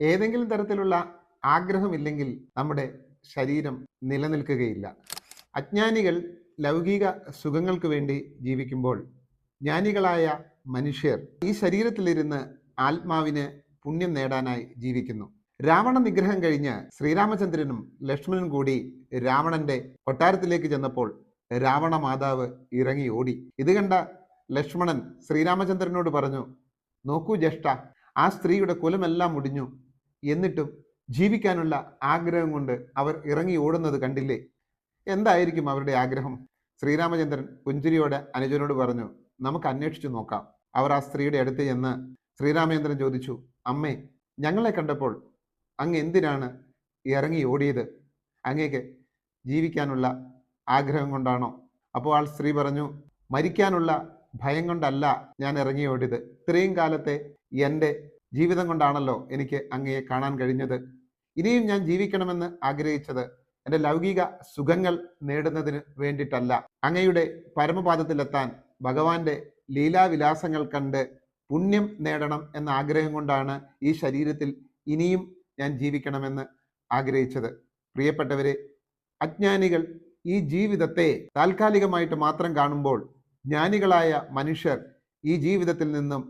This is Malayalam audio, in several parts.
ഏതെങ്കിലും തരത്തിലുള്ള ആഗ്രഹമില്ലെങ്കിൽ നമ്മുടെ ശരീരം നിലനിൽക്കുകയില്ല. അജ്ഞാനികൾ ലൗകിക സുഖങ്ങൾക്ക് വേണ്ടി ജീവിക്കുമ്പോൾ ജ്ഞാനികളായ മനുഷ്യർ ഈ ശരീരത്തിലിരുന്ന് ആത്മാവിന് പുണ്യം നേടാനായി ജീവിക്കുന്നു. രാവണ നിഗ്രഹം കഴിഞ്ഞ് ശ്രീരാമചന്ദ്രനും ലക്ഷ്മണനും കൂടി രാവണന്റെ കൊട്ടാരത്തിലേക്ക് ചെന്നപ്പോൾ രാവണ മാതാവ് ഇറങ്ങി ഓടി. ഇത് കണ്ട ലക്ഷ്മണൻ ശ്രീരാമചന്ദ്രനോട് പറഞ്ഞു, നോക്കൂ ജ്യേഷ്ഠ, ആ സ്ത്രീയുടെ കുലമെല്ലാം മുടിഞ്ഞു, എന്നിട്ടും ജീവിക്കാനുള്ള ആഗ്രഹം കൊണ്ട് അവർ ഇറങ്ങി ഓടുന്നത് കണ്ടില്ലേ? എന്തായിരിക്കും അവരുടെ ആഗ്രഹം? ശ്രീരാമചന്ദ്രൻ പുഞ്ചിരിയോടെ അനുജനോട് പറഞ്ഞു, നമുക്ക് അന്വേഷിച്ചു നോക്കാം. അവർ ആ സ്ത്രീയുടെ അടുത്ത് ചെന്ന് ശ്രീരാമചന്ദ്രൻ ചോദിച്ചു, അമ്മേ, ഞങ്ങളെ കണ്ടപ്പോൾ അങ്ങ് എന്തിനാണ് ഇറങ്ങി ഓടിയത്? അങ്ങേക്ക് ജീവിക്കാനുള്ള ആഗ്രഹം കൊണ്ടാണോ? അപ്പോൾ ആ സ്ത്രീ പറഞ്ഞു, മരിക്കാനുള്ള ഭയം കൊണ്ടല്ല ഞാൻ ഇറങ്ങി ഓടിയത്. ഇത്രയും കാലത്തെ എൻ്റെ ജീവിതം കൊണ്ടാണല്ലോ എനിക്ക് അങ്ങയെ കാണാൻ കഴിഞ്ഞത്. ഇനിയും ഞാൻ ജീവിക്കണമെന്ന് ആഗ്രഹിച്ചത് എൻ്റെ ലൗകിക സുഖങ്ങൾ നേടുന്നതിന് വേണ്ടിയിട്ടല്ല. അങ്ങയുടെ പരമപാദത്തിലെത്താൻ ഭഗവാന്റെ ലീലാവിലാസങ്ങൾ കണ്ട് പുണ്യം നേടണം എന്ന ആഗ്രഹം കൊണ്ടാണ് ഈ ശരീരത്തിൽ ഇനിയും ഞാൻ ജീവിക്കണമെന്ന് ആഗ്രഹിച്ചത്. പ്രിയപ്പെട്ടവരെ, അജ്ഞാനികൾ ഈ ജീവിതത്തെ താൽക്കാലികമായിട്ട് മാത്രം കാണുമ്പോൾ ജ്ഞാനികളായ മനുഷ്യർ ഈ ജീവിതത്തിൽ നിന്നും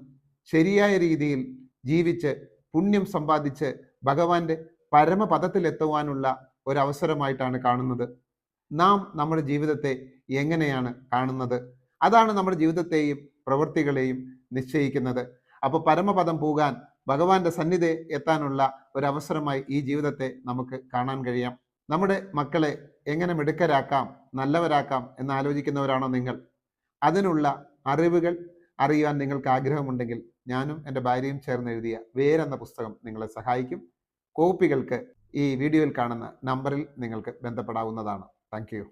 ശരിയായ രീതിയിൽ ജീവിച്ച് പുണ്യം സമ്പാദിച്ച് ഭഗവാന്റെ പരമപദത്തിലെത്തുവാനുള്ള ഒരവസരമായിട്ടാണ് കാണുന്നത്. നാം നമ്മുടെ ജീവിതത്തെ എങ്ങനെയാണ് കാണുന്നത്? അതാണ് നമ്മുടെ ജീവിതത്തെയും പ്രവൃത്തികളെയും നിശ്ചയിക്കുന്നത്. അപ്പോൾ പരമപദം പോകാൻ ഭഗവാന്റെ സന്നിധി എത്താനുള്ള ഒരവസരമായി ഈ ജീവിതത്തെ നമുക്ക് കാണാൻ കഴിയാം. നമ്മുടെ മക്കളെ എങ്ങനെ മിടുക്കരാക്കാം, നല്ലവരാക്കാം എന്ന് ആലോചിക്കുന്നവരാണോ നിങ്ങൾ? അതിനുള്ള അറിവുകൾ അറിയാൻ നിങ്ങൾക്ക് ആഗ്രഹമുണ്ടെങ്കിൽ ഞാനും എൻ്റെ ഭാര്യയും ചേർന്ന് എഴുതിയ വേരെന്ന പുസ്തകം നിങ്ങളെ സഹായിക്കും. കോപ്പികൾക്ക് ഈ വീഡിയോയിൽ കാണുന്ന നമ്പറിൽ നിങ്ങൾക്ക് ബന്ധപ്പെടാവുന്നതാണ്. Thank you.